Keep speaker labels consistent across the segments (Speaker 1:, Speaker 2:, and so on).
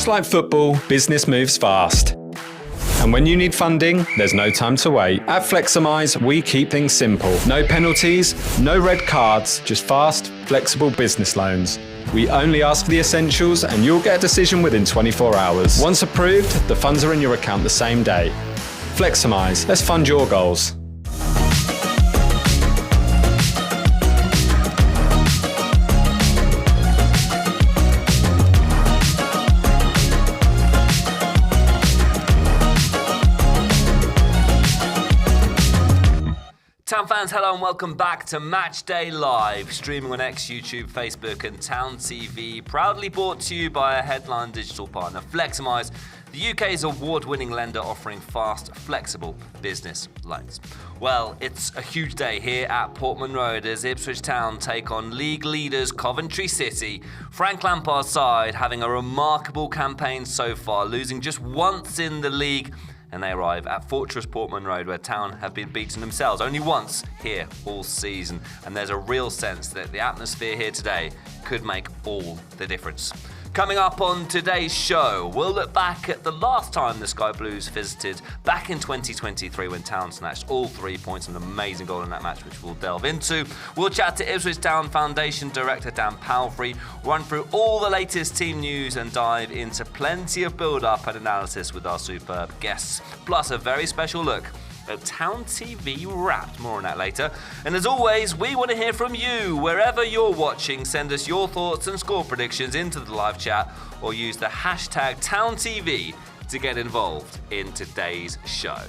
Speaker 1: Just like football, business moves fast. And when you need funding, there's no time to wait. At Fleximize, we keep things simple. No penalties, no red cards, just fast, flexible business loans. We only ask for the essentials and you'll get a decision within 24 hours. Once approved, the funds are in your account the same day. Fleximize, let's fund your goals.
Speaker 2: Town fans, hello and welcome back to Matchday Live, streaming on X, YouTube, Facebook and Town TV, proudly brought to you by a headline digital partner, Fleximize, the UK's award-winning lender offering fast, flexible business loans. Well, it's a huge day here at Portman Road as Ipswich Town take on league leaders Coventry City. Frank Lampard's side having a remarkable campaign so far, losing just once in the league, and they arrive at Fortress Portman Road, where Town have been beaten themselves only once here all season. And there's a real sense that the atmosphere here today could make all the difference. Coming up on today's show, we'll look back at the last time the Sky Blues visited back in 2023 when Town snatched all 3 points, an amazing goal in that match which we'll delve into. We'll chat to Ipswich Town Foundation Director Dan Palfrey, run through all the latest team news and dive into plenty of build-up and analysis with our superb guests. Plus a very special look at Town TV Wrapped. More on that later. And as always, we want to hear from you. Wherever you're watching, send us your thoughts and score predictions into the live chat or use the hashtag TownTV to get involved in today's show.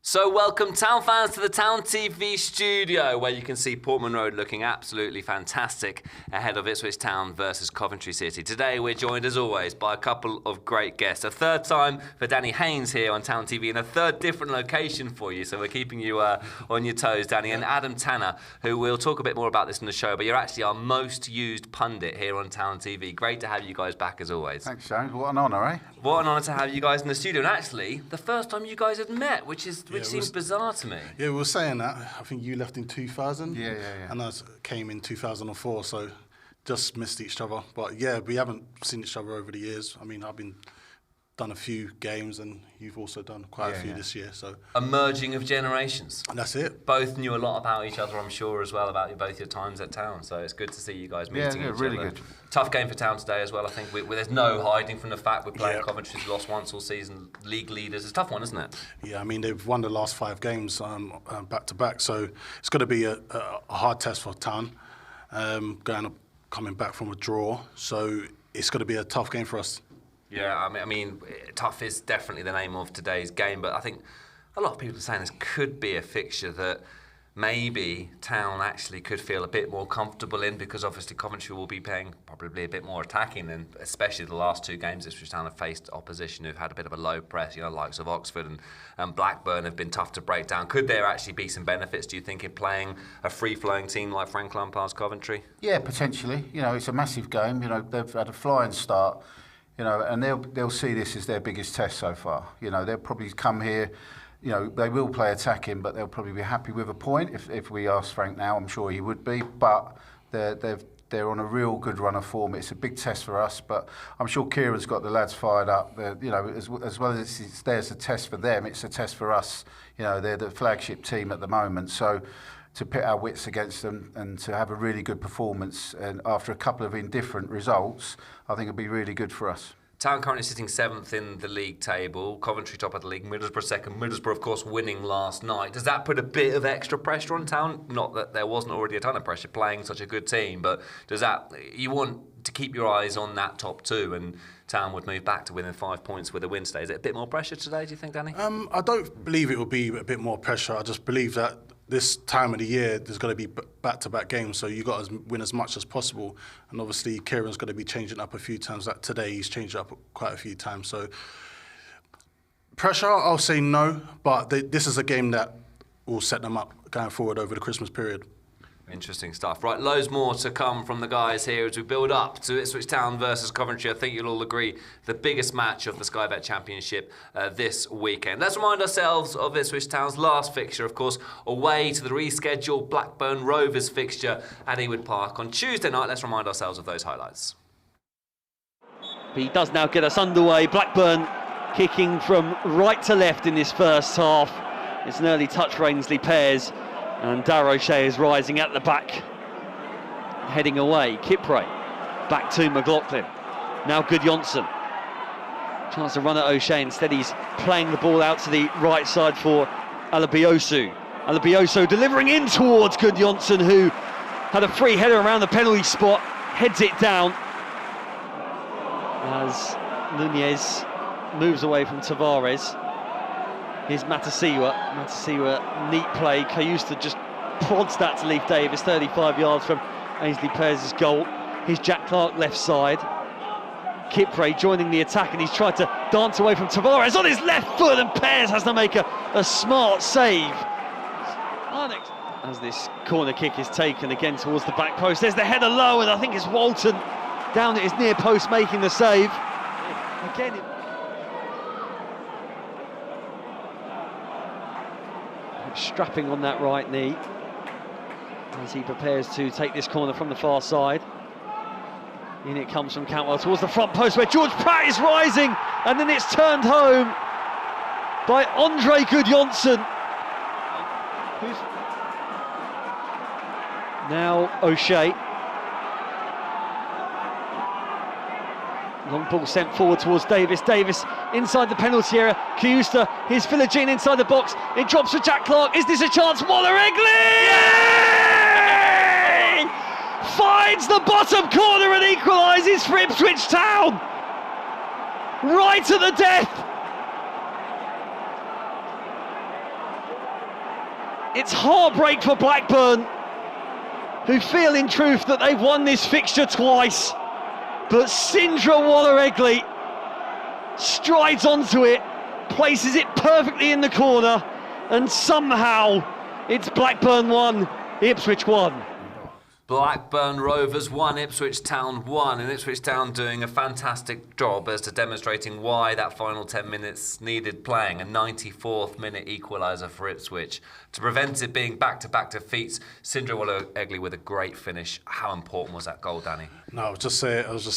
Speaker 2: So welcome Town fans to the Town TV studio, where you can see Portman Road looking absolutely fantastic ahead of Ipswich Town versus Coventry City. Today we're joined as always by a couple of great guests. A third time for Danny Haynes here on Town TV, and a third different location for you, so we're keeping you on your toes, Danny. And Adam Tanner, who we'll talk a bit more about this in the show, but you're actually our most used pundit here on Town TV. Great to have you guys back as always.
Speaker 3: Thanks, James. What an honour, eh?
Speaker 2: What an honour to have you guys in the studio. And actually, the first time you guys had met, which seems bizarre to me.
Speaker 4: Yeah, we were saying that. I think you left in 2000.
Speaker 3: Yeah.
Speaker 4: And I came in 2004, so just missed each other. But yeah, we haven't seen each other over the years. I mean, I've done a few games, and you've also done quite a few this year. So
Speaker 2: a merging of generations.
Speaker 4: And that's it.
Speaker 2: Both knew a lot about each other, I'm sure, as well, about both your times at Town. So it's good to see you guys meeting each
Speaker 3: really
Speaker 2: other.
Speaker 3: Good.
Speaker 2: Tough game for Town today as well. I think there's no hiding from the fact we're playing Coventry's lost once all season, league leaders. It's a tough one, isn't it?
Speaker 4: Yeah, I mean, they've won the last 5 games back to back, so it's going to be a hard test for Town, coming back from a draw. So it's going to be a tough game for us.
Speaker 2: Yeah, I mean, tough is definitely the name of today's game, but I think a lot of people are saying this could be a fixture that maybe Town actually could feel a bit more comfortable in, because obviously Coventry will be playing probably a bit more attacking, and especially the last 2 games Ipswich Town have faced opposition who've had a bit of a low press, likes of Oxford and Blackburn have been tough to break down. Could there actually be some benefits, do you think, in playing a free-flowing team like Frank Lampard's Coventry?
Speaker 3: Yeah, potentially. It's a massive game. They've had a flying start. And they'll see this as their biggest test so far. They'll probably come here, they will play attacking, but they'll probably be happy with a point. If we ask Frank now, I'm sure he would be. But they're on a real good run of form. It's a big test for us, but I'm sure Kieran's got the lads fired up. As well as there's a test for them, it's a test for us. They're the flagship team at the moment, so to pit our wits against them and to have a really good performance, and after a couple of indifferent results, I think it'll be really good for us.
Speaker 2: Town currently sitting 7th in the league table, Coventry top of the league, Middlesbrough second, Middlesbrough of course winning last night. Does that put a bit of extra pressure on Town? Not that there wasn't already a ton of pressure playing such a good team, but you want to keep your eyes on that top 2, and Town would move back to within 5 points with a win today. Is it a bit more pressure today, do you think, Danny?
Speaker 4: I don't believe it will be a bit more pressure. I just believe that this time of the year, there's going to be back-to-back games, so you've got to win as much as possible. And obviously, Kieran's going to be changing up a few times. Like today, he's changed up quite a few times. So pressure, I'll say no, but this is a game that will set them up going forward over the Christmas period.
Speaker 2: Interesting stuff. Right, loads more to come from the guys here as we build up to Ipswich Town versus Coventry. I think you'll all agree, the biggest match of the Sky Bet Championship this weekend. Let's remind ourselves of Ipswich Town's last fixture, of course, away to the rescheduled Blackburn Rovers fixture at Ewood Park on Tuesday night. Let's remind ourselves of those highlights.
Speaker 5: But he does now get us underway. Blackburn kicking from right to left in this first half. It's an early touch for Ainsley Pears, and Darragh O'Shea is rising at the back, heading away. Kipre back to McLaughlin. Now Gudjonsson. Chance to run at O'Shea. Instead, he's playing the ball out to the right side for Alabiosu. Alabiosu delivering in towards Gudjonsson, who had a free header around the penalty spot, heads it down as Nunez moves away from Tavares. Here's Matasiwa. Matasiwa, neat play. Cayusta just prods that to Leif Davis, 35 yards from Ainsley Pears' goal. Here's Jack Clark left side. Kipre joining the attack, and he's tried to dance away from Tavares on his left foot, and Pears has to make a smart save. As this corner kick is taken again towards the back post, there's the header low, and I think it's Walton down at his near post making the save. Again, strapping on that right knee as he prepares to take this corner from the far side. In it comes from Cantwell towards the front post, where George Pratt is rising, and then it's turned home by Andre Gudjonsson. Now O'Shea. Long ball sent forward towards Davis. Davis inside the penalty area. Cayusta, here's Philogene inside the box. It drops for Jack Clark. Is this a chance? Waller Egley! Yay! Finds the bottom corner and equalises for Ipswich Town. Right at the death. It's heartbreak for Blackburn, who feel in truth that they've won this fixture twice. But Sindra Waller-Egley strides onto it, places it perfectly in the corner, and somehow it's Blackburn 1, Ipswich 1.
Speaker 2: Blackburn Rovers 1, Ipswich Town 1, and Ipswich Town doing a fantastic job as to demonstrating why that final 10 minutes needed playing. A 94th minute equaliser for Ipswich to prevent it being back-to-back defeats. Sindra Waller-Egley with a great finish. How important was that goal, Danny?
Speaker 4: No, I was just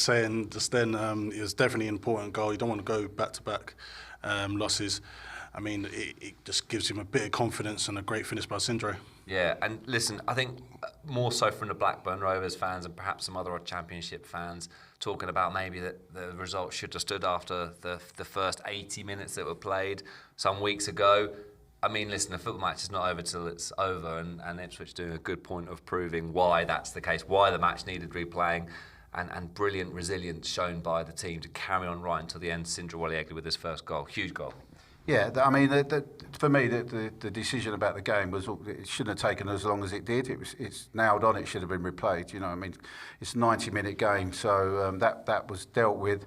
Speaker 4: saying just then, it was definitely an important goal. You don't want to go back-to-back losses. I mean, it just gives him a bit of confidence, and a great finish by Sindra.
Speaker 2: Yeah, and listen, I think more so from the Blackburn Rovers fans and perhaps some other Championship fans talking about maybe that the result should have stood after the first 80 minutes that were played some weeks ago. I mean, listen, the football match is not over till it's over, and Ipswich doing a good point of proving why that's the case, why the match needed replaying, and brilliant resilience shown by the team to carry on right until the end. Sindra Waller-Egley with his first goal, huge goal. Yeah,
Speaker 3: I mean, for me, the decision about the game was it shouldn't have taken as long as it did. It's nailed on. It should have been replayed. You know, I mean, it's a 90-minute game, so that was dealt with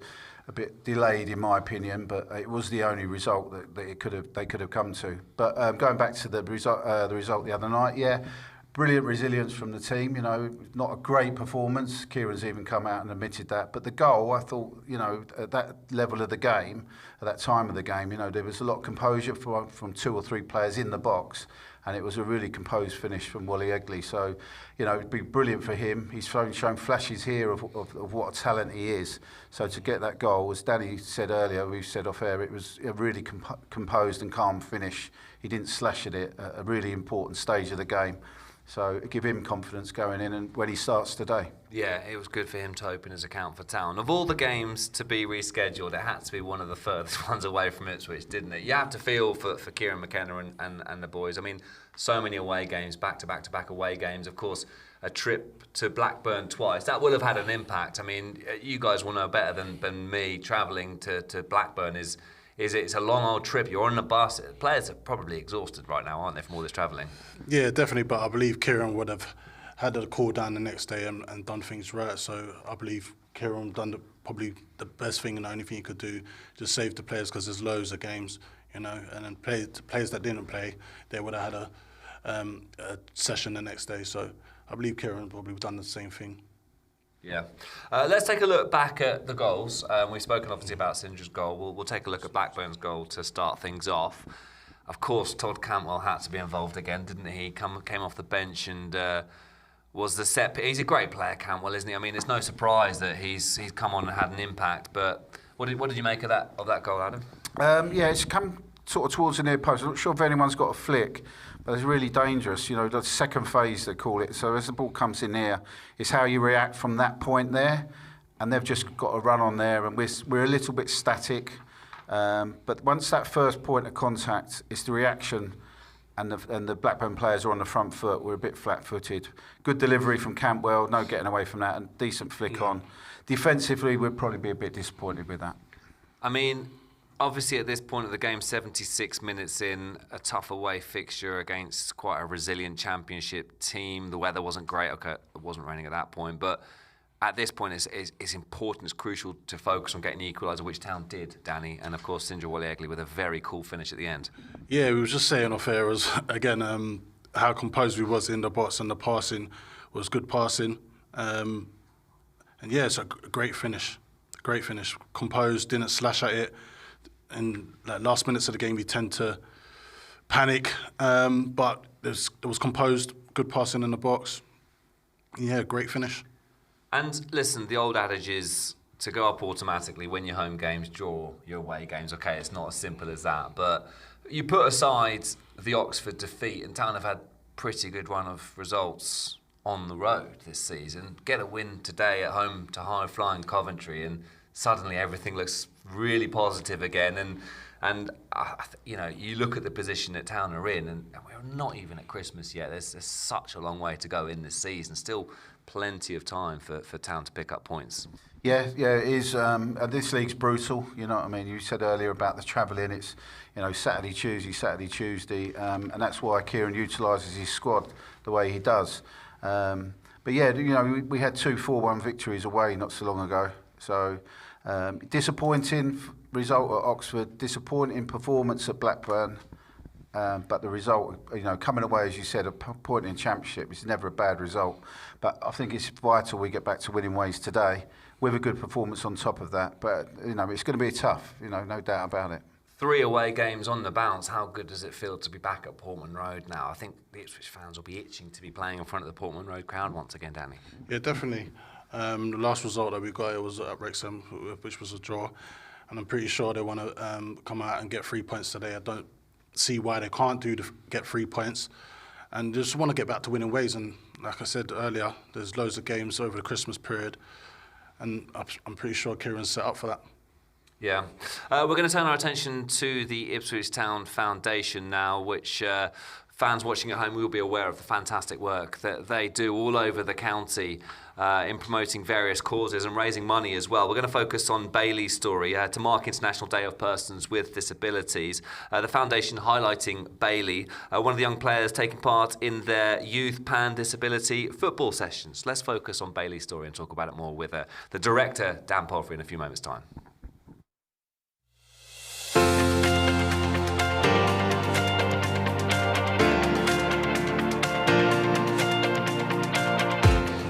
Speaker 3: a bit delayed, in my opinion. But it was the only result that they could have come to. But going back to the result the other night, yeah. Brilliant resilience from the team, you know, not a great performance. Kieran's even come out and admitted that. But the goal, I thought, you know, at that level of the game, at that time of the game, you know, there was a lot of composure from two or three players in the box, and it was a really composed finish from Waller-Egley. So, you know, it'd be brilliant for him. He's shown flashes here of what a talent he is. So to get that goal, as Danny said earlier, we said off air, it was a really composed and calm finish. He didn't slash at it at a really important stage of the game. So give him confidence going in and when he starts today.
Speaker 2: Yeah, it was good for him to open his account for Town. Of all the games to be rescheduled, it had to be one of the furthest ones away from Ipswich, didn't it? You have to feel for Kieran McKenna and the boys. I mean, so many away games, back-to-back away games. Of course, a trip to Blackburn twice. That would have had an impact. I mean, you guys will know better than me. Travelling to Blackburn is it's a long old trip. You're on the bus. Players are probably exhausted right now, aren't they, from all this travelling?
Speaker 4: Yeah, definitely. But I believe Kieran would have had a call down the next day and done things right. So I believe Kieran done probably the best thing and the only thing he could do, just save the players, because there's loads of games, you know. And then players that didn't play, they would have had a session the next day. So I believe Kieran probably would have done the same thing.
Speaker 2: Yeah. Let's take a look back at the goals. We've spoken obviously about Sindra's goal. We'll take a look at Blackburn's goal to start things off. Of course, Todd Cantwell had to be involved again, didn't he? Came off the bench and was the set. He's a great player, Cantwell, isn't he? I mean, it's no surprise that he's come on and had an impact. But what did you make of that goal, Adam?
Speaker 3: Yeah, it's come sort of towards the near post. I'm not sure if anyone's got a flick, but it's really dangerous. You know, the second phase they call it. So as the ball comes in here, it's how you react from that point there, and they've just got to run on there, and we're a little bit static. But once that first point of contact, it's the reaction. And the Blackburn players are on the front foot. We're a bit flat-footed. Good delivery from Cantwell, no getting away from that, and decent flick on. Defensively, we'd probably be a bit disappointed with that.
Speaker 2: I mean, obviously at this point of the game, 76 minutes in, a tough away fixture against quite a resilient Championship team. The weather wasn't great. Okay, it wasn't raining at that point, but at this point, it's important, it's crucial to focus on getting the equaliser, which Town did, Danny, and of course Sindra Wally-Egley with a very cool finish at the end.
Speaker 4: Yeah, we were just saying off air, again, how composed we was in the box, and the passing was good passing. And yeah, it's a great finish. Composed, didn't slash at it. In like last minutes of the game, we tend to panic, but it was composed, good passing in the box. Yeah, great finish.
Speaker 2: And listen, the old adage is to go up automatically, win your home games, draw your away games. Okay, it's not as simple as that, but you put aside the Oxford defeat, and Town have had pretty good run of results on the road this season. Get a win today at home to high-flying Coventry, and suddenly everything looks really positive again. And you know, you look at the position that Town are in, and we're not even at Christmas yet. There's such a long way to go in this season. Still plenty of time for Town to pick up points.
Speaker 3: Yeah, it is. This league's brutal. You know what I mean? You said earlier about the travelling. It's, you know, Saturday, Tuesday, and that's why Kieran utilises his squad the way he does. But yeah, you know, we had 2 4-1 victories away not so long ago. So disappointing result at Oxford, disappointing performance at Blackburn. But the result, you know, coming away, as you said, a point in Championship is never a bad result. But I think it's vital we get back to winning ways today with a good performance on top of that. But, you know, it's going to be tough, you know, no doubt about it.
Speaker 2: 3 away games on the bounce. How good does it feel to be back at Portman Road now? I think the Ipswich fans will be itching to be playing in front of the Portman Road crowd once again, Danny.
Speaker 4: Yeah, definitely. The last result that we got, it was at Wrexham, which was a draw. And I'm pretty sure they want to come out and get 3 points today. I don't see why they can't get 3 points, and just want to get back to winning ways. And like I said earlier, there's loads of games over the Christmas period, and I'm pretty sure Kieran's set up for that.
Speaker 2: Yeah. We're going to turn our attention to the Ipswich Town Foundation now, which fans watching at home will be aware of the fantastic work that they do all over the county in promoting various causes and raising money as well. We're going to focus on Bailey's story to mark International Day of Persons with Disabilities. The foundation highlighting Bailey, one of the young players taking part in their youth pan-disability football sessions. Let's focus on Bailey's story and talk about it more with the director, Dan Polfrey, in a few moments' time.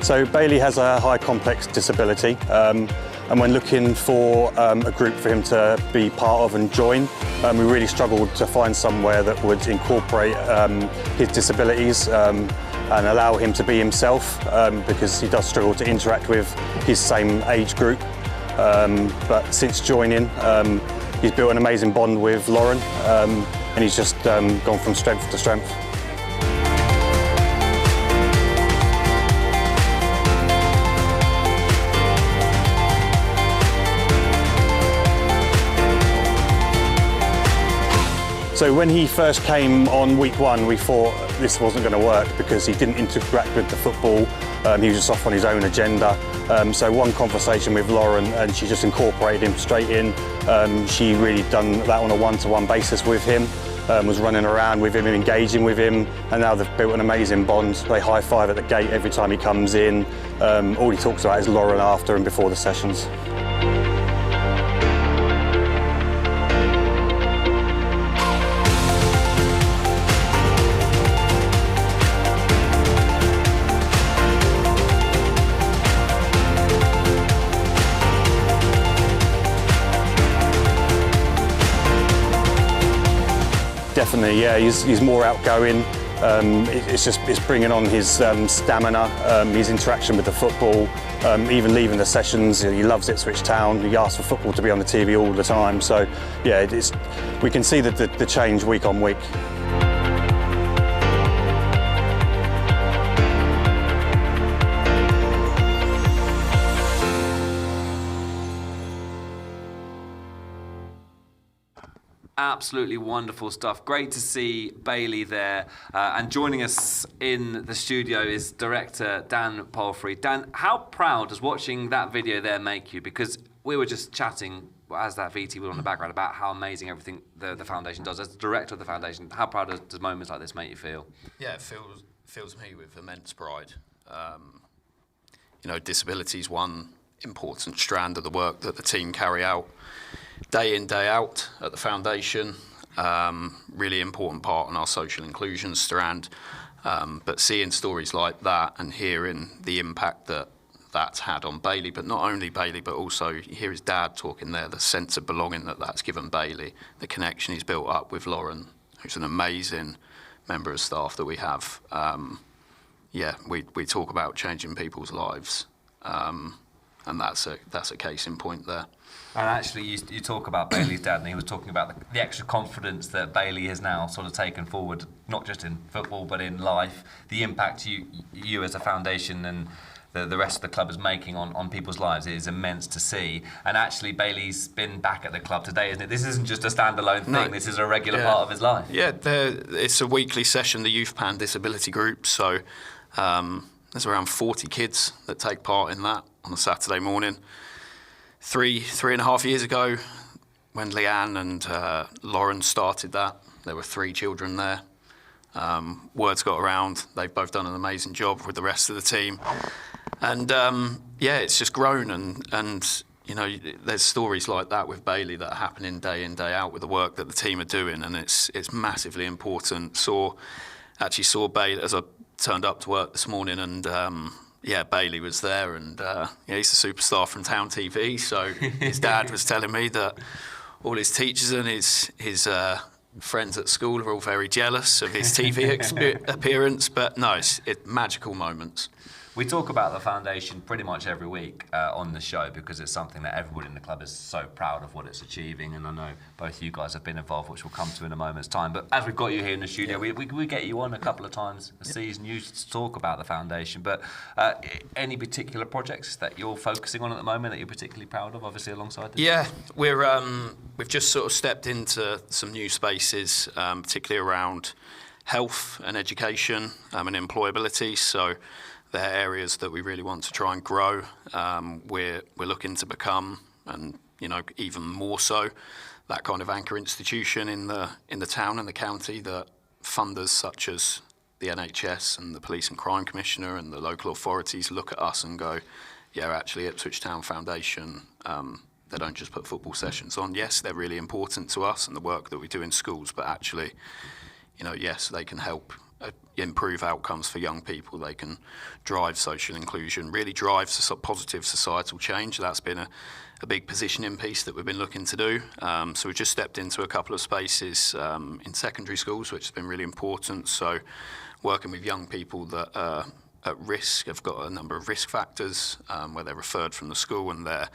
Speaker 6: So Bailey has a high complex disability, and when looking for a group for him to be part of and join, we really struggled to find somewhere that would incorporate his disabilities and allow him to be himself, because he does struggle to interact with his same age group. But since joining, he's built an amazing bond with Lauren, and he's just gone from strength to strength. So when he first came on week 1, we thought this wasn't going to work because he didn't interact with the football. He was just off on his own agenda. So one conversation with Lauren, and she just incorporated him straight in. She really done that on a one-to-one basis with him, was running around with him and engaging with him, and now they've built an amazing bond. They high-five at the gate every time he comes in. All he talks about is Lauren after and before the sessions. Definitely, yeah. He's more outgoing. It's bringing on his stamina, his interaction with the football, even leaving the sessions. He loves Ipswich Town. He asks for football to be on the TV all the time. So yeah, we can see the change week on week.
Speaker 2: Absolutely wonderful stuff. Great to see Bailey there. And joining us in the studio is director Dan Palfrey. Dan, how proud does watching that video there make you? Because we were just chatting as that VT was on the background about how amazing everything the foundation does. As the director of the foundation, how proud does moments like this make you feel?
Speaker 7: Yeah, it fills me with immense pride. Disability is one important strand of the work that the team carry out day in, day out at the foundation. Really important part on our social inclusion strand. But seeing stories like that and hearing the impact that that's had on Bailey, but not only Bailey, but also you hear his dad talking there, the sense of belonging that's given Bailey, the connection he's built up with Lauren, who's an amazing member of staff that we have. We talk about changing people's lives. And that's a case in point there.
Speaker 2: And actually, you talk about Bailey's dad, and he was talking about the extra confidence that Bailey has now sort of taken forward, not just in football, but in life. The impact you as a foundation and the rest of the club is making on people's lives is immense to see. And actually, Bailey's been back at the club today, isn't it? This isn't just a standalone thing. No. This is a regular part of his life.
Speaker 7: Yeah, it's a weekly session, the Youth Pan Disability Group. So there's around 40 kids that take part in that on a Saturday morning. Three and a half years ago, when Leanne and Lauren started that, there were 3 children there. Words got around. They've both done an amazing job with the rest of the team. And it's just grown. And there's stories like that with Bailey that are happening day in, day out with the work that the team are doing. And it's massively important. Saw Bailey as I turned up to work this morning, and Bailey was there, and he's a superstar from Town TV. So his dad was telling me that all his teachers and his friends at school are all very jealous of his TV appearance. But no, it's magical moments.
Speaker 2: We talk about the foundation pretty much every week on the show because it's something that everybody in the club is so proud of what it's achieving, and I know both you guys have been involved, which we'll come to in a moment's time. But as we've got you here in the studio, we get you on a couple of times a season used to talk about the foundation. But any particular projects that you're focusing on at the moment that you're particularly proud of, obviously alongside this?
Speaker 7: Yeah, we've just sort of stepped into some new spaces, particularly around health and education and employability. So they're areas that we really want to try and grow. We're looking to become, and even more so, that kind of anchor institution in the town and the county that funders such as the NHS and the Police and Crime Commissioner and the local authorities look at us and go, yeah, actually Ipswich Town Foundation, they don't just put football sessions on. Yes, they're really important to us and the work that we do in schools, but actually, yes, they can help improve outcomes for young people. They can drive social inclusion, really drive positive societal change. That's been a big positioning piece that we've been looking to do. So we've just stepped into a couple of spaces in secondary schools, which has been really important. So working with young people that are at risk, have got a number of risk factors where they're referred from the school, and they're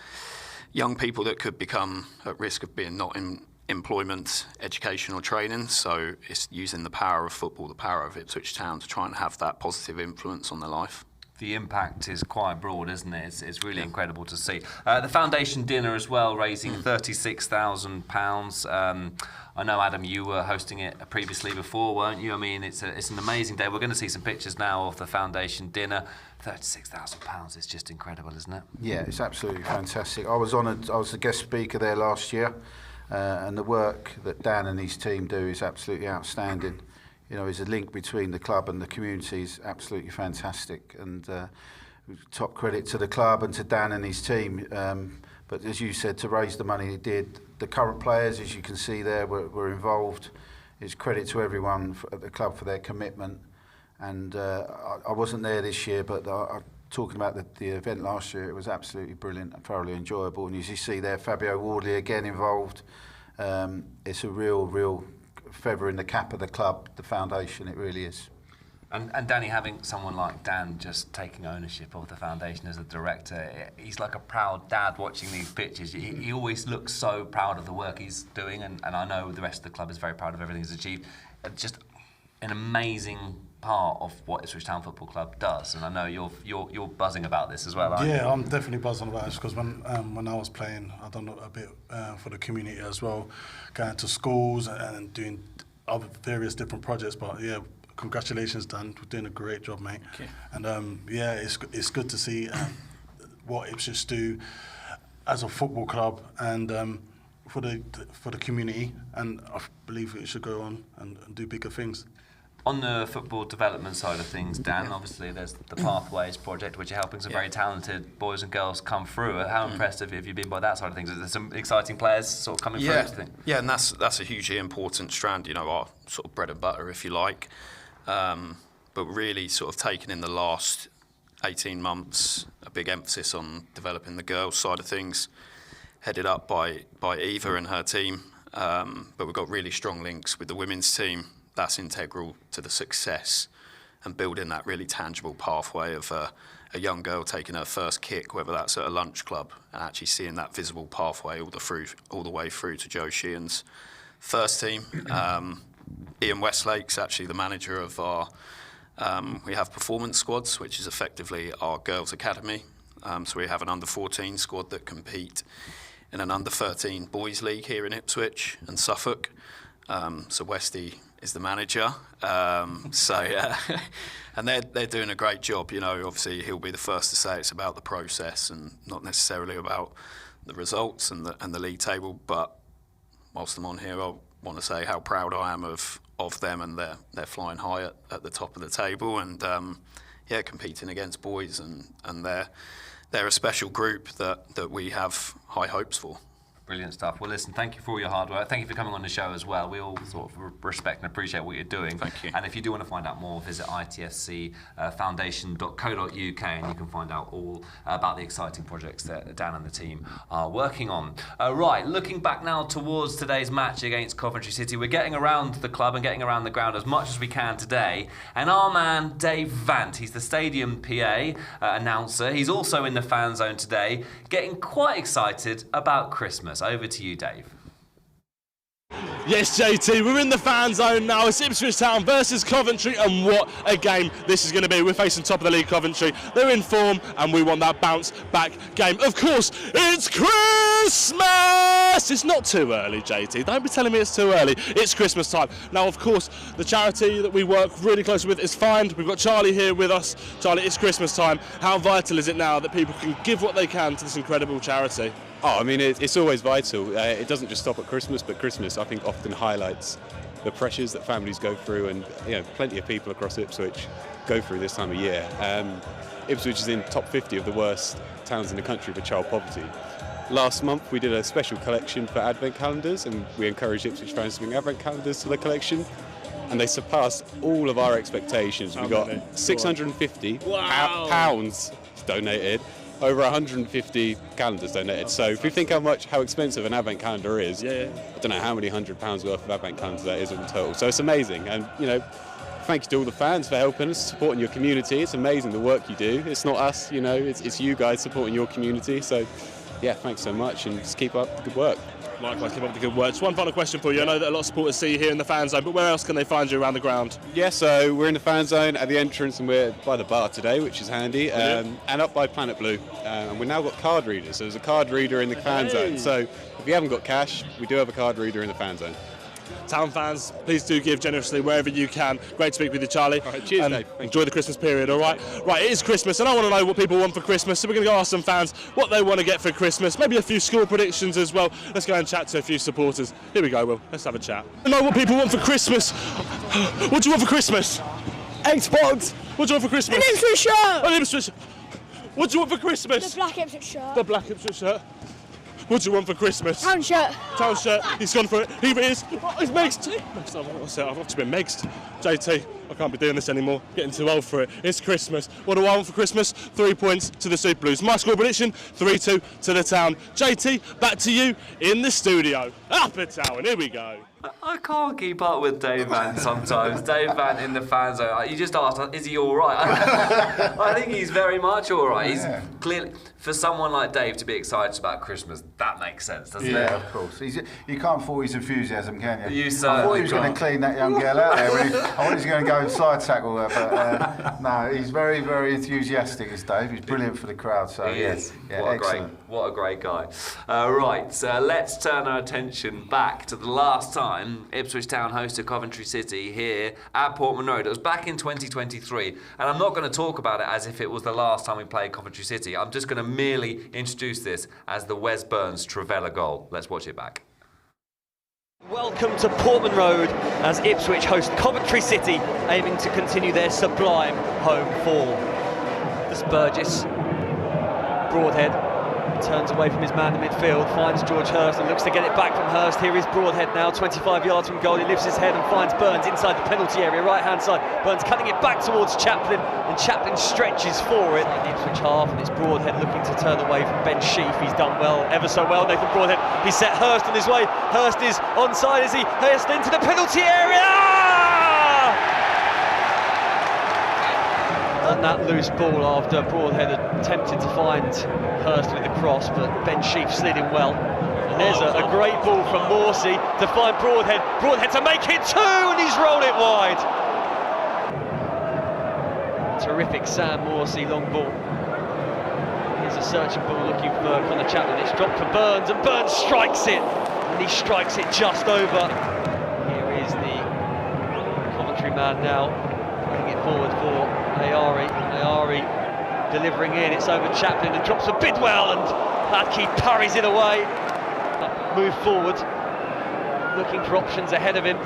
Speaker 7: young people that could become at risk of being not in employment, educational training. So it's using the power of football, the power of Ipswich Town to try and have that positive influence on their life.
Speaker 2: The impact is quite broad, isn't it? It's really incredible to see. The foundation dinner as well, raising £36,000. I know, Adam, you were hosting it previously before, weren't you? I mean, it's an amazing day. We're going to see some pictures now of the foundation dinner. £36,000 is just incredible, isn't it? Yeah,
Speaker 3: it's absolutely fantastic. I was a guest speaker there last year. And the work that Dan and his team do is absolutely outstanding. There's a link between the club and the community is absolutely fantastic. And top credit to the club and to Dan and his team. But as you said, to raise the money it did, the current players, as you can see there, were involved. It's credit to everyone at the club for their commitment. And I wasn't there this year, but talking about the event last year, it was absolutely brilliant and thoroughly enjoyable. And as you see there, Fabio Wardley again involved. It's a real feather in the cap of the club, the foundation, it really is.
Speaker 2: And Danny, having someone like Dan just taking ownership of the foundation as a director, he's like a proud dad watching these pictures. He always looks so proud of the work he's doing, and I know the rest of the club is very proud of everything he's achieved. Just an amazing part of what Ipswich Town Football Club does, and I know you're buzzing about this as well, aren't you?
Speaker 4: Yeah, I'm definitely buzzing about this because when I was playing, I done a bit for the community as well, going to schools and doing other various different projects. But yeah, congratulations, Dan. We're doing a great job, mate.
Speaker 7: Thank you.
Speaker 4: And yeah, it's good to see what Ipswich do as a football club and for the community. And I believe it should go on and do bigger things.
Speaker 2: On the football development side of things, Dan, obviously there's the Pathways project, which are helping some very talented boys and girls come through. How impressed have you been by that side of things? Is there some exciting players sort of coming through? Do you think?
Speaker 7: Yeah, and that's a hugely important strand, our sort of bread and butter, if you like. But really sort of taking in the last 18 months, a big emphasis on developing the girls' side of things, headed up by Eva and her team. But we've got really strong links with the women's team. That's integral to the success and building that really tangible pathway of a young girl taking her first kick, whether that's at a lunch club, and actually seeing that visible pathway all the way through to Joe Sheehan's first team. Ian Westlake's actually the manager of our, we have performance squads, which is effectively our girls' academy. So we have an under-14 squad that compete in an under-13 boys' league here in Ipswich and Suffolk. So Westy is the manager, and they're doing a great job. Obviously he'll be the first to say it's about the process and not necessarily about the results and the league table. But whilst I'm on here, I want to say how proud I am of them, and they're flying high at the top of the table, and competing against boys, and they're a special group that we have high hopes for.
Speaker 2: Brilliant stuff. Well, listen, thank you for all your hard work. Thank you for coming on the show as well. We all sort of respect and appreciate what you're doing.
Speaker 7: Thank you.
Speaker 2: And if you do want to find out more, visit itfcfoundation.co.uk and you can find out all about the exciting projects that Dan and the team are working on. Right, looking back now towards today's match against Coventry City, we're getting around the club and getting around the ground as much as we can today. And our man, Dave Vant, he's the stadium PA announcer. He's also in the fan zone today, getting quite excited about Christmas. Over to you, Dave.
Speaker 8: Yes, JT, we're in the fan zone now. It's Ipswich Town versus Coventry, and what a game this is going to be. We're facing top of the league Coventry. They're in form, and we want that bounce-back game. Of course, it's Christmas! It's not too early, JT. Don't be telling me it's too early. It's Christmas time. Now, of course, the charity that we work really closely with is Find. We've got Charlie here with us. Charlie, it's Christmas time. How vital is it now that people can give what they can to this incredible charity?
Speaker 9: Oh, I mean, it's always vital. It doesn't just stop at Christmas, but Christmas, I think, often highlights the pressures that families go through, and plenty of people across Ipswich go through this time of year. Ipswich is in top 50 of the worst towns in the country for child poverty. Last month, we did a special collection for Advent calendars, and we encouraged Ipswich fans to bring Advent calendars to the collection, and they surpassed all of our expectations. We got 650 pounds donated. Over 150 calendars donated. So if you think how expensive an Advent calendar is, I don't know how many £100 worth of Advent calendars that is in total. So it's amazing. And thank you to all the fans for helping us, supporting your community. It's amazing the work you do. It's not us, it's you guys supporting your community. So yeah, thanks so much, and just keep up the good work.
Speaker 8: Likewise, keep up the good work. Just one final question for you. I know that a lot of supporters see you here in the fan zone, but where else can they find you around the ground?
Speaker 9: Yeah, so we're in the fan zone at the entrance, and we're by the bar today, which is handy, and up by Planet Blue. And we've now got card readers, so there's a card reader in the fan zone. So if you haven't got cash, we do have a card reader in the fan zone.
Speaker 8: Town fans, please do give generously wherever you can. Great to speak with you, Charlie.
Speaker 9: All right, cheers, Dave.
Speaker 8: Enjoy the Christmas period, all right? Right, it is Christmas, and I want to know what people want for Christmas, so we're going to go ask some fans what they want to get for Christmas, maybe a few score predictions as well. Let's go and chat to a few supporters. Here we go, Will. Let's have a chat. I know what people want for Christmas. What do you want for Christmas?
Speaker 10: Xbox.
Speaker 8: What do you want for Christmas?
Speaker 10: An Ipswich shirt.
Speaker 8: An Ipswich. What do you want for Christmas?
Speaker 10: The black Ipswich shirt.
Speaker 8: The black Ipswich shirt. What do you want for Christmas?
Speaker 10: Town shirt.
Speaker 8: Town shirt. He's gone for it. Here it is. Oh, it's Megst. I've got to be Megst. JT, I can't be doing this anymore. Getting too old for it. It's Christmas. What do I want for Christmas? 3 points to the Super Blues. My score prediction, 3-2 to the Town. JT, back to you in the studio. Upper Town. Here we go.
Speaker 2: I can't keep up with Dave Van sometimes. Dave Van in the fan zone. You just asked, is he all right? I think he's very much all right. He's clearly, for someone like Dave to be excited about Christmas, that makes sense, doesn't it?
Speaker 3: Yeah, of course. You can't fool his enthusiasm, can you?
Speaker 2: You
Speaker 3: I thought he was going to clean that young girl out there. I thought he was going to go and slide tackle her, but no, he's very, very enthusiastic, is Dave. He's brilliant for the crowd. So
Speaker 2: he is.
Speaker 3: Yeah,
Speaker 2: What a great guy. Right, so let's turn our attention back to the last time Ipswich Town hosted Coventry City here at Portman Road. It was back in 2023, and I'm not going to talk about it as if it was the last time we played Coventry City. I'm just going to merely introduce this as the Wes Burns Trevella goal. Let's watch it back.
Speaker 5: Welcome to Portman Road as Ipswich host Coventry City, aiming to continue their sublime home form. This Burgess, Broadhead, turns away from his man in midfield, finds George Hurst and looks to get it back from Hurst. Here is Broadhead now, 25 yards from goal. He lifts his head and finds Burns inside the penalty area, right-hand side. Burns cutting it back towards Chaplin, and Chaplin stretches for it. In the Ipswich half, and it's Broadhead looking to turn away from Ben Sheaf. He's done well, ever so well, Nathan Broadhead. He's set Hurst on his way. Hurst is onside as he Hurst into the penalty area! On that loose ball after Broadhead attempted to find Hurst with the cross, but Ben Sheaf slid in well. And there's a great ball from Morsey to find Broadhead. Broadhead to make it two, and he's rolled it wide. Terrific Sam Morsey, long ball. Here's a searching ball looking for Connor Chaplin. It's dropped for Burns, and Burns strikes it. And he strikes it just over. Here is the Coventry man now, putting it forward for Ayari delivering in, it's over Chaplin and drops for Bidwell, and Hladky parries it away. Move forward, looking for options ahead of him,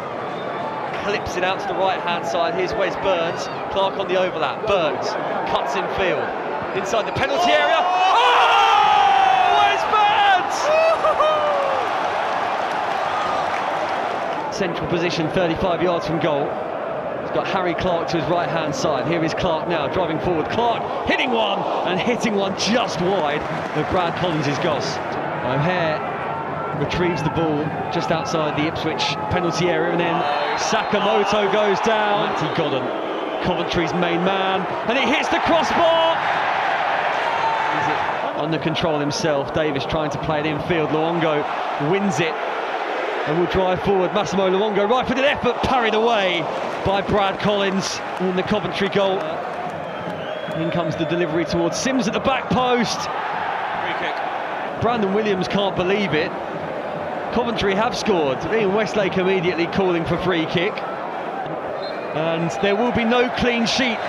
Speaker 5: clips it out to the right hand side. Here's Wes Burns, Clark on the overlap, Burns cuts in field, inside the penalty area. Oh! Wes Burns! Central position, 35 yards from goal. He's got Harry Clark to his right-hand side. Here is Clark now, driving forward. Clark hitting one, and hitting one just wide of Brad Collins' goal. O'Hare retrieves the ball just outside the Ipswich penalty area, and then Sakamoto goes down. Matty Godden, Coventry's main man, and he hits the crossbar! He's under control himself. Davis trying to play it infield. Luongo wins it and will drive forward. Massimo Luongo, right-footed effort, parried away by Brad Collins in the Coventry goal. In comes the delivery towards Sims at the back post. Free kick. Brandon Williams can't believe it. Coventry have scored. Ian Westlake immediately calling for free kick. And there will be no clean sheet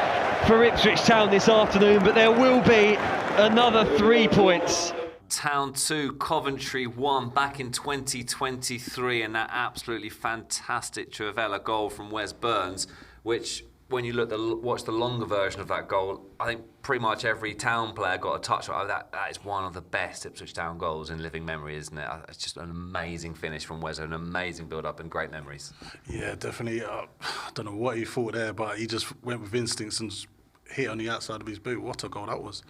Speaker 5: for Ipswich Town this afternoon, but there will be another 3 points.
Speaker 2: Town 2, Coventry 1 back in 2023, and that absolutely fantastic Trevella goal from Wes Burns, which, when you watch the longer version of that goal, I think pretty much every Town player got a touch on it. That is one of the best Ipswich Town goals in living memory, isn't it? It's just an amazing finish from Wes, an amazing build-up and great memories.
Speaker 4: Yeah, definitely. I don't know what he thought there, but he just went with instincts and hit on the outside of his boot. What a goal that was.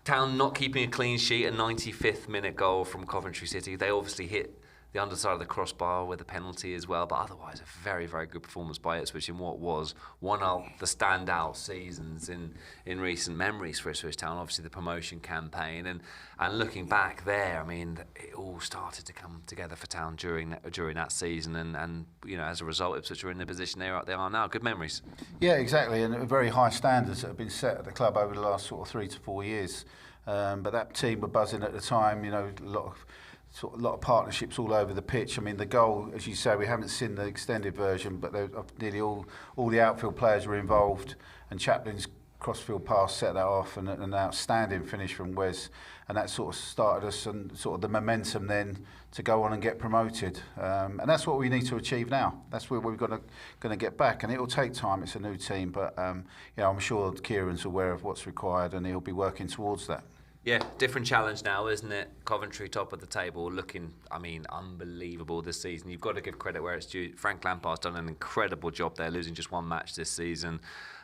Speaker 2: Town not keeping a clean sheet, a 95th minute goal from Coventry City. They obviously hit the underside of the crossbar with a penalty as well, but otherwise a very, very good performance by Ipswich in what was one of the standout seasons in recent memories for Ipswich Town. Obviously the promotion campaign, and looking back there, I mean, it all started to come together for Town during that season, and you know, as a result, Ipswich are in the position they are now. Good memories.
Speaker 3: Yeah, exactly, and very high standards that have been set at the club over the last sort of 3 to 4 years. But that team were buzzing at the time. You know, a lot of partnerships all over the pitch. I mean, the goal, as you say, we haven't seen the extended version, but nearly all the outfield players were involved, and Chaplin's crossfield pass set that off, and an outstanding finish from Wes, and that sort of started us and sort of the momentum then to go on and get promoted, and that's what we need to achieve now. That's where we're going to get back, and it will take time. It's a new team, but you know, I'm sure Kieran's aware of what's required, and he'll be working towards that.
Speaker 2: Yeah, different challenge now, isn't it? Coventry top of the table, looking, I mean, unbelievable this season. You've got to give credit where it's due. Frank Lampard's done an incredible job there, losing just one match this season.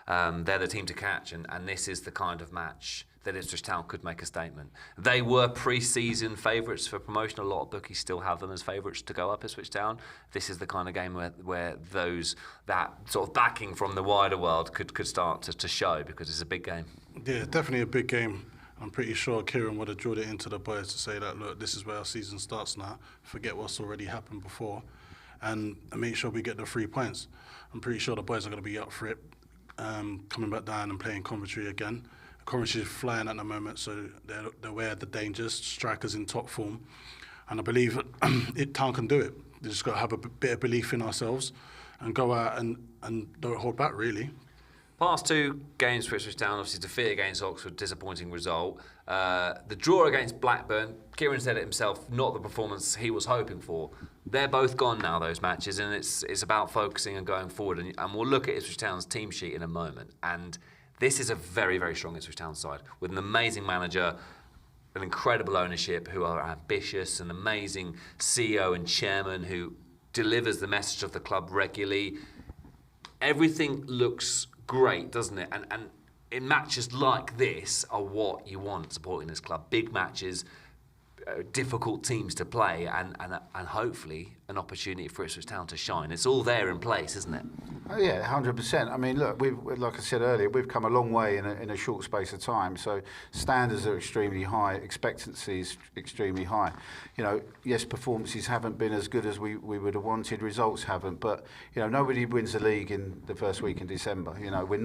Speaker 2: They're the team to catch, and this is the kind of match that Ipswich Town could make a statement. They were pre-season favourites for promotion. A lot of bookies still have them as favourites to go up, Ipswich Town. This is the kind of game where that sort of backing from the wider world could start to show, because it's a big game.
Speaker 4: Yeah, definitely a big game. I'm pretty sure Kieran would have drilled it into the boys to say that, look, this is where our season starts now. Forget what's already happened before, and make sure we get the 3 points. I'm pretty sure the boys are going to be up for it, coming back down and playing Coventry again. Coventry is flying at the moment, so they're aware of the dangers. Strikers in top form, and I believe Town can do it. They just got to have a bit of belief in ourselves and go out and don't hold back, really.
Speaker 2: Past 2 games for Ipswich Town, obviously defeat against Oxford, disappointing result. The draw against Blackburn, Kieran said it himself, not the performance he was hoping for. They're both gone now, those matches, and it's about focusing and going forward. And we'll look at Ipswich Town's team sheet in a moment. And this is a very, very strong Ipswich Town side with an amazing manager, an incredible ownership who are ambitious, an amazing CEO and chairman who delivers the message of the club regularly. Everything looks great, doesn't it? And in matches like this are what you want supporting this club. Big matches, difficult teams to play, and hopefully an opportunity for Ipswich Town to shine. It's all there in place, isn't it?
Speaker 3: Oh, yeah, 100%. I mean, look, like I said earlier, we've come a long way in a short space of time. So standards are extremely high, expectancy is extremely high. You know, yes, performances haven't been as good as we would have wanted. Results haven't, but you know, nobody wins the league in the first week in December. You know, we're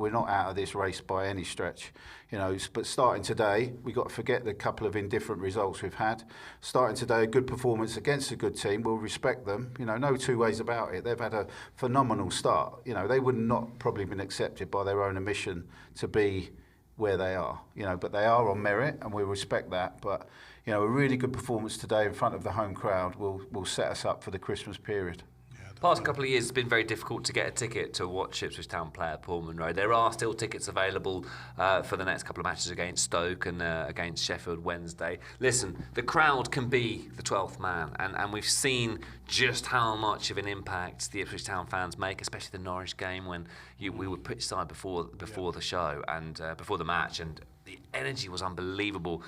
Speaker 3: not out of this race by any stretch. You know, but starting today, we've got to forget the couple of indifferent results we've had. Starting today, a good performance against a good team, we'll respect them. You know, no two ways about it. They've had a phenomenal start. You know, they would not probably been accepted by their own admission to be where they are. You know, but they are on merit, and we respect that. But you know, a really good performance today in front of the home crowd will set us up for the Christmas period.
Speaker 2: Past couple of years, it's been very difficult to get a ticket to watch Ipswich Town play at Portman Road. There are still tickets available for the next couple of matches against Stoke and against Sheffield Wednesday. Listen, the crowd can be the 12th man, and we've seen just how much of an impact the Ipswich Town fans make, especially the Norwich game when we were pitchside before the show and before the match, and the energy was unbelievable.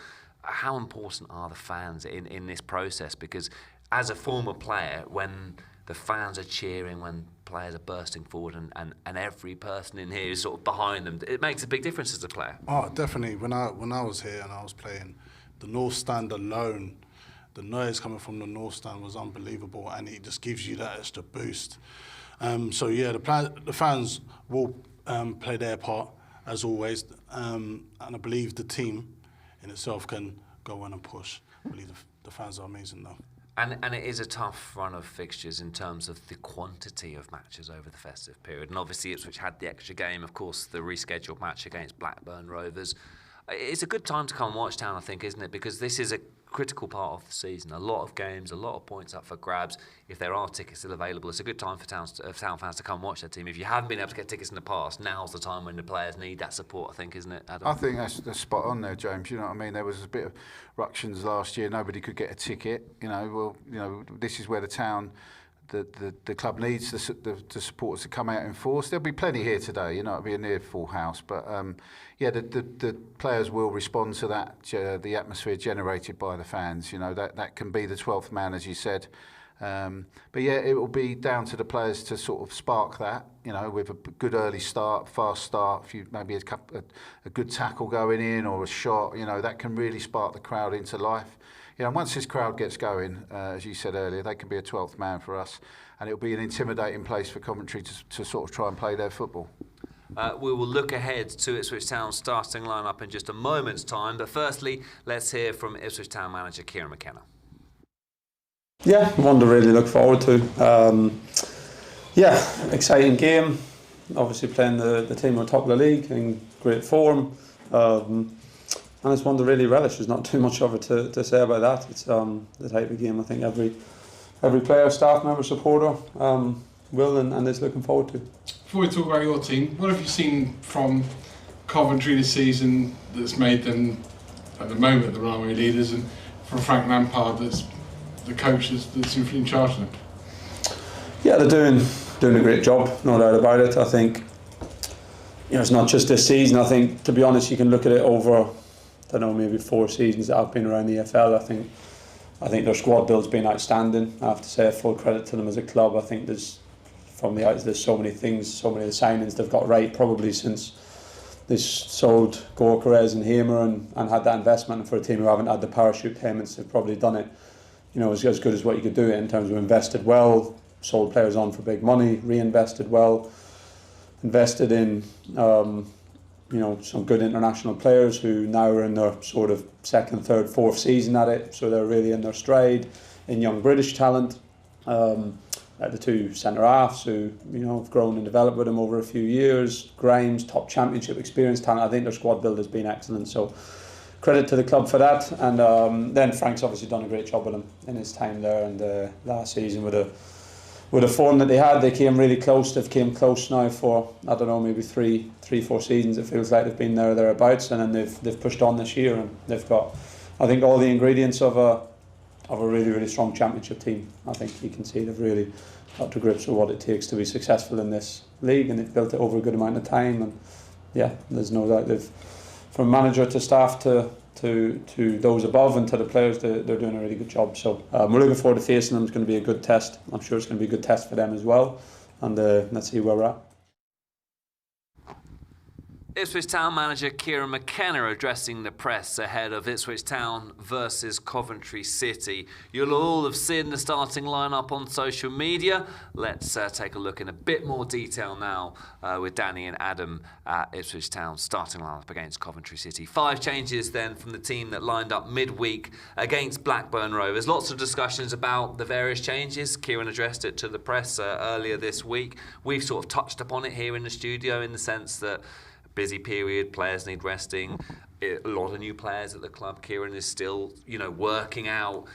Speaker 2: How important are the fans in this process? Because as a former player, when the fans are cheering, when players are bursting forward, and every person in here is sort of behind them, it makes a big difference as a player.
Speaker 4: Oh, definitely. When I was here and I was playing, the North Stand alone, the noise coming from the North Stand was unbelievable, and it just gives you that extra boost. So yeah, the fans will play their part as always, and I believe the team in itself can go on and push. I believe the fans are amazing though.
Speaker 2: And it is a tough run of fixtures in terms of the quantity of matches over the festive period. And obviously Ipswich had the extra game, of course, the rescheduled match against Blackburn Rovers. It's a good time to come and watch Town, I think, isn't it? Because this is a critical part of the season. A lot of games, a lot of points up for grabs. If there are tickets still available, it's a good time for Town fans to come and watch their team. If you haven't been able to get tickets in the past, now's the time when the players need that support, I think, isn't it, Adam?
Speaker 3: I think that's spot on there, James. You know what I mean? There was a bit of ructions last year. Nobody could get a ticket. You know, this is where the Town, the club needs the supporters to come out in force. There'll be plenty here today. You know, it'll be a near full house. But yeah, the players will respond to that, the atmosphere generated by the fans. You know, that can be the 12th man, as you said. But yeah, it will be down to the players to sort of spark that, you know, with a good early start, fast start, maybe a good tackle going in or a shot, you know, that can really spark the crowd into life. You know, once this crowd gets going, as you said earlier, they can be a 12th man for us, and it'll be an intimidating place for Coventry to sort of try and play their football.
Speaker 2: We will look ahead to Ipswich Town's starting lineup in just a moment's time, but firstly, let's hear from Ipswich Town manager Kieran McKenna.
Speaker 11: Yeah, one to really look forward to. Yeah, exciting game. Obviously playing the team on top of the league in great form. And it's one to really relish. There's not too much of it to say about that. It's the type of game I think every player, staff member, supporter will and is looking forward to.
Speaker 12: Before we talk about your team, what have you seen from Coventry this season that's made them, at the moment, the runaway leaders, and from Frank Lampard, that's the coach that's in charge of them?
Speaker 11: Yeah, they're doing a great job, no doubt about it. I think it's not just this season. I think, to be honest, you can look at it over, I don't know, maybe 4 seasons that I've been around the EFL. I think their squad build's been outstanding. I have to say full credit to them as a club. I think there's so many things, so many of the signings they've got right, probably since they sold Gorkarez and Hamer and had that investment. And for a team who haven't had the parachute payments, they've probably done it, as good as what you could do it in terms of invested well, sold players on for big money, reinvested well, invested in some good international players who now are in their sort of 2nd, 3rd, 4th season at it, so they're really in their stride. In young British talent, the 2 centre halves who have grown and developed with them over a few years. Grimes, top championship experience talent. I think their squad build has been excellent. So credit to the club for that. And then Frank's obviously done a great job with them in his time there. And last season with the form that they had, they came really close. They've came close now for, I don't know, maybe 3-4 seasons. It feels like they've been there or thereabouts, and then they've pushed on this year, and they've got, I think, all the ingredients of a really, really strong championship team. I think you can see they've really got to grips with what it takes to be successful in this league, and they've built it over a good amount of time. And yeah, there's no doubt they've, from manager to staff to those above and to the players, they're doing a really good job. So we're looking forward to facing them. It's going to be a good test. I'm sure it's going to be a good test for them as well. And let's see where we're at.
Speaker 2: Ipswich Town manager Kieran McKenna addressing the press ahead of Ipswich Town versus Coventry City. You'll all have seen the starting lineup on social media. Let's take a look in a bit more detail now with Danny and Adam at Ipswich Town's starting lineup against Coventry City. 5 changes then from the team that lined up midweek against Blackburn Rovers. Lots of discussions about the various changes. Kieran addressed it to the press earlier this week. We've sort of touched upon it here in the studio in the sense that busy period, players need resting. A lot of new players at the club. Kieran is still, working out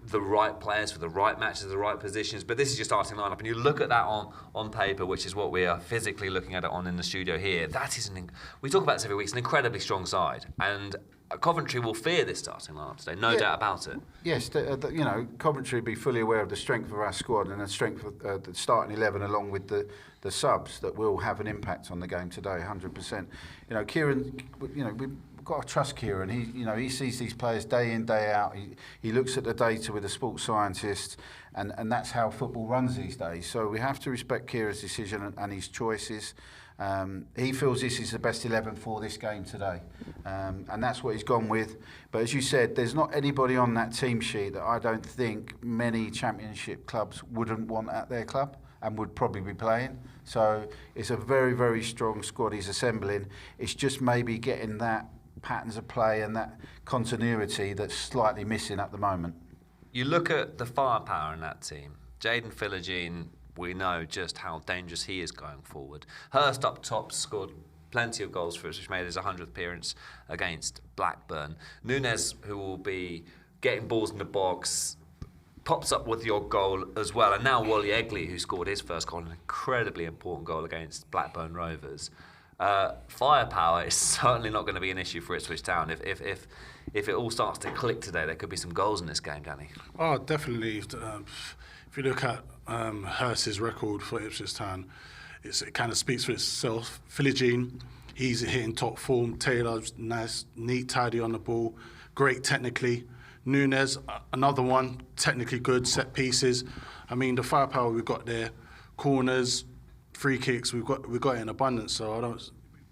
Speaker 2: the right players for the right matches, the right positions. But this is your starting lineup, and you look at that on paper, which is what we are physically looking at it on in the studio here. That is we talk about this every week. It's an incredibly strong side, and Coventry will fear this starting lineup today, no doubt about it.
Speaker 3: Yes, Coventry will be fully aware of the strength of our squad and the strength of the starting 11, along with the subs that will have an impact on the game today, 100%. Kieran, we've got to trust Kieran. He sees these players day in, day out. He looks at the data with a sports scientist, and that's how football runs these days. So we have to respect Kieran's decision and his choices. He feels this is the best 11 for this game today, and that's what he's gone with. But as you said, there's not anybody on that team sheet that I don't think many championship clubs wouldn't want at their club and would probably be playing. So it's a very, very strong squad he's assembling. It's just maybe getting that patterns of play and that continuity that's slightly missing at the moment.
Speaker 2: You look at the firepower in that team. Jayden Philogene, we know just how dangerous he is going forward. Hurst up top scored plenty of goals for us, which made his 100th appearance against Blackburn. Nunes, who will be getting balls in the box, pops up with your goal as well. And now Wally Egley, who scored his first goal, an incredibly important goal against Blackburn Rovers. Firepower is certainly not going to be an issue for Ipswich Town. If it all starts to click today, there could be some goals in this game, Danny.
Speaker 4: Oh, definitely. If you look at Hurst's record for Ipswich Town, it kind of speaks for itself. Philogene, he's hitting top form. Taylor's nice, neat, tidy on the ball, great technically. Nunes, another one, technically good, set pieces. I mean, the firepower we've got there, corners, free kicks, we've got it in abundance. So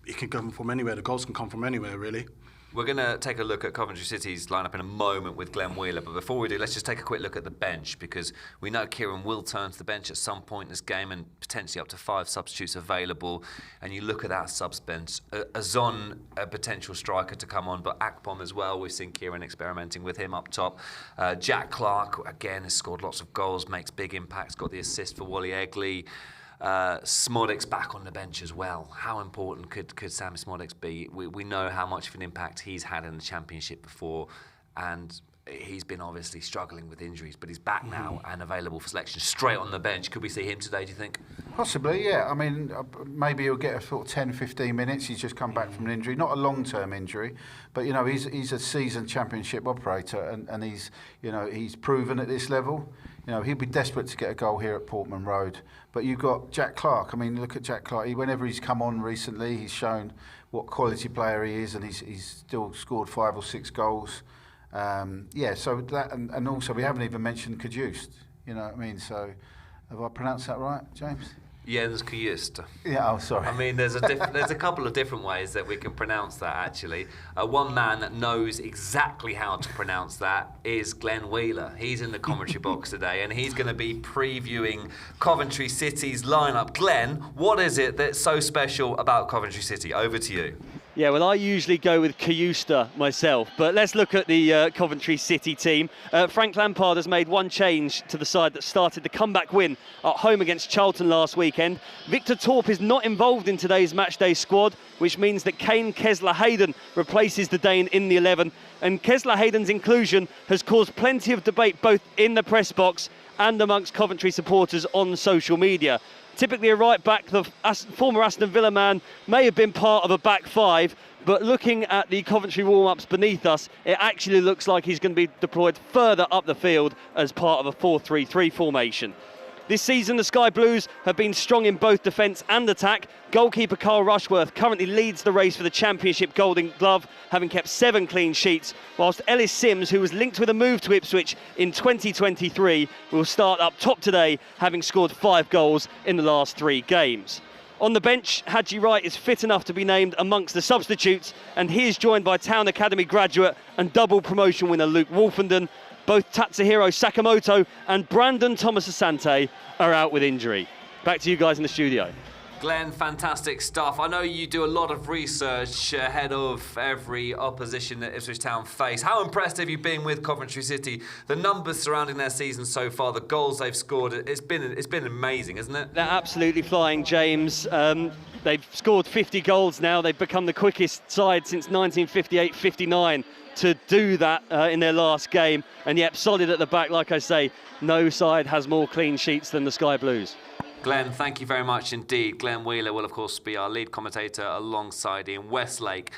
Speaker 4: it can come from anywhere. The goals can come from anywhere, really.
Speaker 2: We're going to take a look at Coventry City's lineup in a moment with Glenn Wheeler, but before we do, let's just take a quick look at the bench, because we know Kieran will turn to the bench at some point in this game, and potentially up to 5 substitutes available. And you look at that subs bench, Azon, a potential striker to come on, but Akpom as well. We've seen Kieran experimenting with him up top. Jack Clark, again, has scored lots of goals, makes big impacts, got the assist for Wally Egley. Smodek's back on the bench as well. How important could Sammy Smodek be? We know how much of an impact he's had in the Championship before, and he's been obviously struggling with injuries, but he's back now and available for selection straight on the bench. Could we see him today, do you think?
Speaker 3: Possibly, yeah. I mean, maybe he'll get a sort of 10, 15 minutes. He's just come back from an injury, not a long-term injury, but, you know, he's a seasoned championship operator, and he's, you know, he's proven at this level. You know, he'll be desperate to get a goal here at Portman Road. But you've got Jack Clark. I mean, look at Jack Clark. Whenever he's come on recently, he's shown what quality player he is, and he's still scored 5 or 6 goals. So that, and also we haven't even mentioned Cajuste. You know what I mean? So, have I pronounced that right, James?
Speaker 2: Jens Cajuste.
Speaker 3: Yeah, oh, sorry.
Speaker 2: I mean, there's a couple of different ways that we can pronounce that, actually. One man that knows exactly how to pronounce that is Glenn Wheeler. He's in the commentary box today, and he's going to be previewing Coventry City's lineup. Glenn, what is it that's so special about Coventry City? Over to you.
Speaker 5: Yeah, well, I usually go with Cajuste myself, but let's look at the Coventry City team. Frank Lampard has made one change to the side that started the comeback win at home against Charlton last weekend. Victor Torp is not involved in today's matchday squad, which means that Kane Kesler-Hayden replaces the Dane in the 11. And Kesler-Hayden's inclusion has caused plenty of debate both in the press box and amongst Coventry supporters on social media. Typically a right back, the former Aston Villa man may have been part of a back five, but looking at the Coventry warm-ups beneath us, it actually looks like he's going to be deployed further up the field as part of a 4-3-3 formation. This season, the Sky Blues have been strong in both defence and attack. Goalkeeper Carl Rushworth currently leads the race for the Championship Golden Glove, having kept 7 clean sheets, whilst Ellis Sims, who was linked with a move to Ipswich in 2023, will start up top today, having scored 5 goals in the last 3 games. On the bench, Haji Wright is fit enough to be named amongst the substitutes, and he is joined by Town Academy graduate and double promotion winner Luke Wolfenden. Both Tatsuhiro Sakamoto and Brandon Thomas Asante are out with injury. Back to you guys in the studio.
Speaker 2: Glenn, fantastic stuff. I know you do a lot of research ahead of every opposition that Ipswich Town face. How impressed have you been with Coventry City? The numbers surrounding their season so far, the goals they've scored, it's been amazing, isn't it?
Speaker 5: They're absolutely flying, James. They've scored 50 goals now. They've become the quickest side since 1958-59 to do that in their last game. And yet, solid at the back, like I say, no side has more clean sheets than the Sky Blues.
Speaker 2: Glenn, thank you very much indeed. Glenn Wheeler will, of course, be our lead commentator alongside Ian Westlake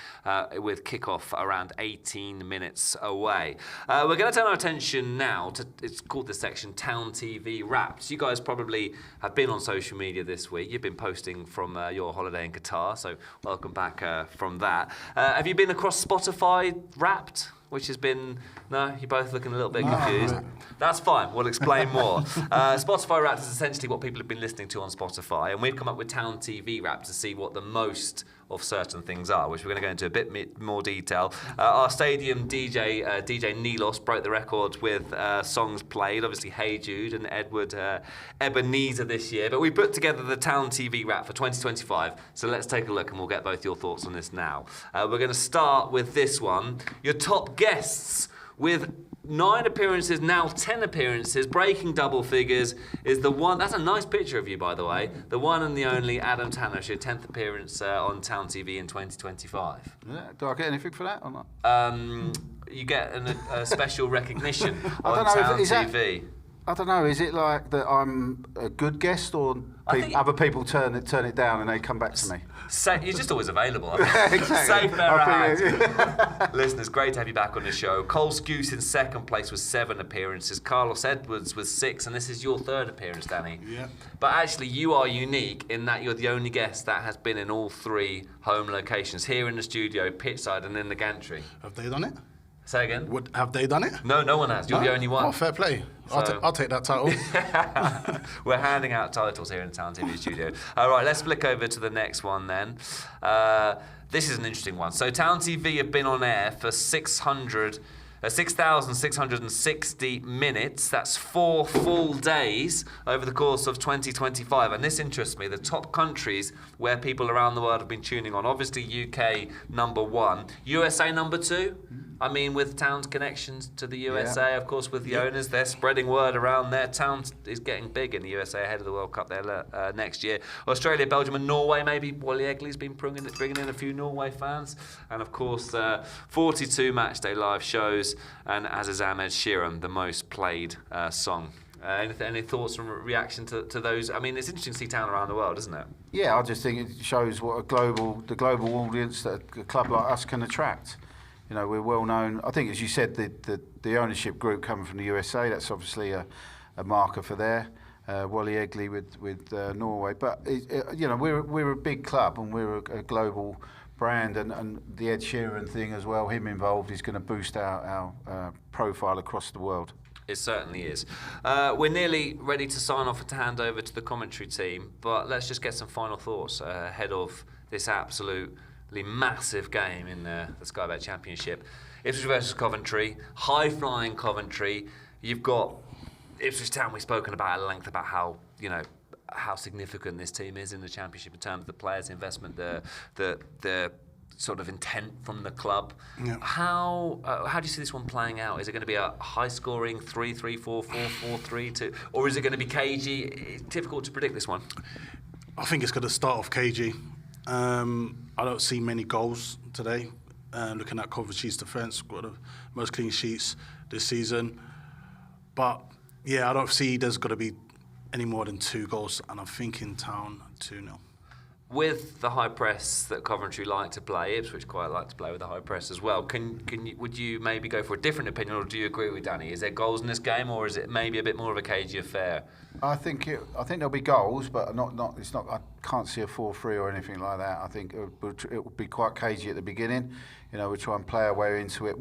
Speaker 2: with kickoff around 18 minutes away. We're going to turn our attention now to, it's called this section, Town TV Wrapped. You guys probably have been on social media this week. You've been posting from your holiday in Qatar, so welcome back from that. Have you been across Spotify Wrapped? Which has been, no, you're both looking a little bit confused. That's fine, we'll explain more. Spotify Wrapped is essentially what people have been listening to on Spotify, and we've come up with Town TV Wrapped to see what the most of certain things are, which we're going to go into a bit more detail. Our stadium DJ, DJ Nilos, broke the record with songs played, obviously Hey Jude and Edward Ebenezer this year, but we put together the Town TV Wrap for 2025, so let's take a look and we'll get both your thoughts on this now. We're going to start with this one. Your top guests with 9 appearances, now 10 appearances, breaking double figures, is the one, that's a nice picture of you, by the way, the one and the only Adam Tanner, your 10th appearance on Town TV in 2025.
Speaker 3: Yeah, do I get anything for that or not?
Speaker 2: You get a special recognition on Town TV.
Speaker 3: I don't know, is it like that I'm a good guest or other people turn it down and they come back to me?
Speaker 2: You're just always available.
Speaker 3: Exactly.
Speaker 2: Safe pair of hands. Listen, it's great to have you back on the show. Cole Skuse in second place with 7 appearances. Carlos Edwards with 6, and this is your 3rd appearance, Danny.
Speaker 4: Yeah.
Speaker 2: But actually, you are unique in that you're the only guest that has been in all 3 home locations, here in the studio, pitchside, and in the gantry.
Speaker 4: Have they done it?
Speaker 2: Say again?
Speaker 4: Have they done it?
Speaker 2: No, no one has. You're the only one.
Speaker 4: Oh, fair play.
Speaker 2: So,
Speaker 4: I'll take that title.
Speaker 2: We're handing out titles here in the Town TV studio. All right, let's flick over to the next one then. This is an interesting one. So Town TV have been on air for 6,660 minutes. That's 4 full days over the course of 2025. And this interests me, the top countries where people around the world have been tuning on. Obviously, UK number 1. USA number 2? I mean, with Town's connections to the USA, of course, with the owners, they're spreading word around there. Town is getting big in the USA ahead of the World Cup there next year. Australia, Belgium and Norway, maybe. Wally Egley's been bringing in a few Norway fans. And, of course, 42 Matchday live shows, and as is Ahmed Sheeran, the most played song. Any thoughts and reaction to those? I mean, it's interesting to see Town around the world, isn't it?
Speaker 3: Yeah, I just think it shows what the global audience that a club like us can attract. You know, we're well known. I think, as you said, the ownership group coming from the USA, that's obviously a marker for there. Wally Egley with Norway, but you know, we're a big club and we're a global brand, and the Ed Sheeran thing as well, him involved, is going to boost our profile across the world.
Speaker 2: It certainly is. We're nearly ready to sign off and to hand over to the commentary team, but let's just get some final thoughts ahead of this absolutely massive game in the Sky Bet Championship. Ipswich versus Coventry, high-flying Coventry. You've got Ipswich Town. We've spoken about at length about how significant this team is in the Championship in terms of the players' investment, the sort of intent from the club.
Speaker 4: Yeah.
Speaker 2: How do you see this one playing out? Is it going to be a high-scoring 3-3, 4-4, 4-3, or is it going to be cagey? It's difficult to predict this one.
Speaker 4: I think it's going to start off cagey. I don't see many goals today. Looking at Coventry's defence, got the most clean sheets this season. But yeah, I don't see there's going to be any more than 2 goals, and I'm thinking Town 2-0.
Speaker 2: With the high press that Coventry like to play, Ipswich quite like to play with the high press as well. Would you maybe go for a different opinion, or do you agree with Danny? Is there goals in this game, or is it maybe a bit more of a cagey affair?
Speaker 3: I think there'll be goals, but not. It's not. I can't see a 4-3 or anything like that. I think it will be quite cagey at the beginning. You know, we'll try and play our way into it.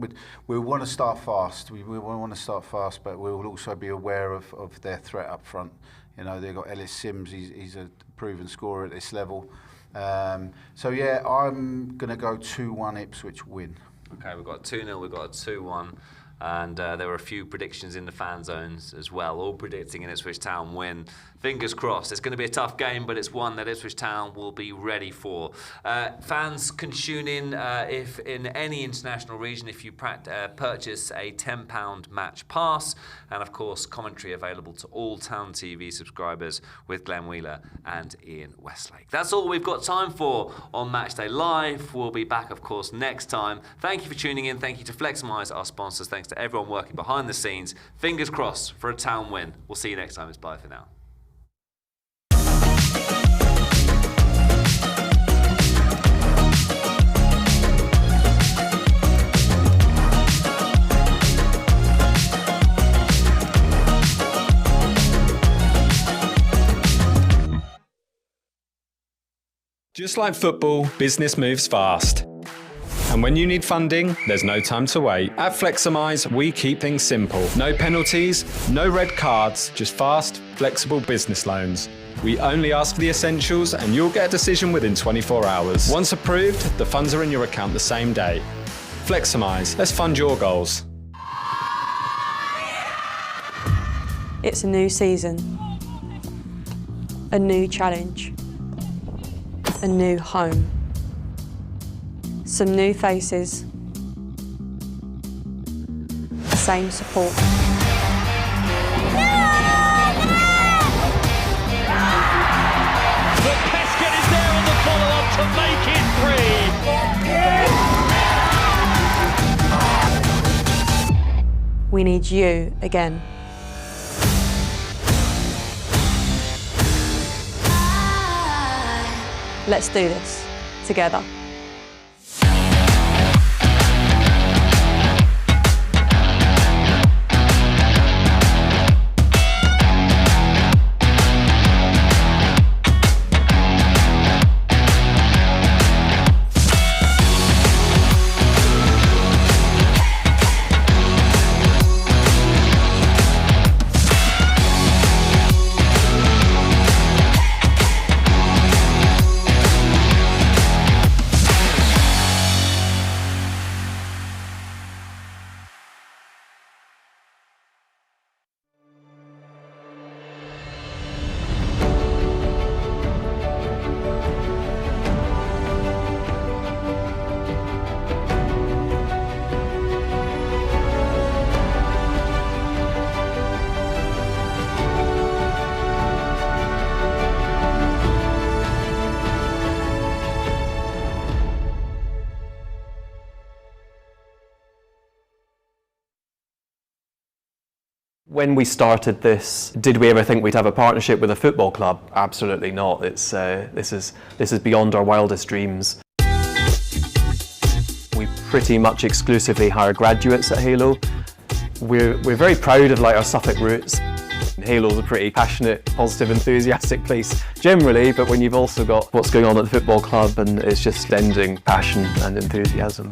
Speaker 3: We want to start fast. We want to start fast, but we will also be aware of their threat up front. You know, they've got Ellis Sims. He's a proven scorer at this level. So yeah, I'm going to go 2-1 Ipswich win.
Speaker 2: Okay, we've got 2-0, we've got a 2-1. And there were a few predictions in the fan zones as well, all predicting an Ipswich Town win. Fingers crossed. It's going to be a tough game, but it's one that Ipswich Town will be ready for. Fans can tune in if in any international region if you purchase a £10 match pass. And of course, commentary available to all Town TV subscribers with Glenn Wheeler and Ian Westlake. That's all we've got time for on Matchday Live. We'll be back, of course, next time. Thank you for tuning in. Thank you to Fleximize, our sponsors. Thanks to everyone working behind the scenes. Fingers crossed for a Town win. We'll see you next time. It's bye for now.
Speaker 1: Just like football, business moves fast. And when you need funding, there's no time to wait. At Fleximize, we keep things simple. No penalties, no red cards, just fast, flexible business loans. We only ask for the essentials and you'll get a decision within 24 hours. Once approved, the funds are in your account the same day. Fleximize, let's fund your goals.
Speaker 13: It's a new season, a new challenge, a new home. Some new faces, same support.
Speaker 5: The Pesket is there on the follow-up to make it 3.
Speaker 13: We need you again. Let's do this together.
Speaker 14: When we started this, did we ever think we'd have a partnership with a football club? Absolutely not. This is beyond our wildest dreams. We pretty much exclusively hire graduates at Halo. We're very proud of our Suffolk roots. Halo's a pretty passionate, positive, enthusiastic place generally, but when you've also got what's going on at the football club, and it's just blending passion and enthusiasm.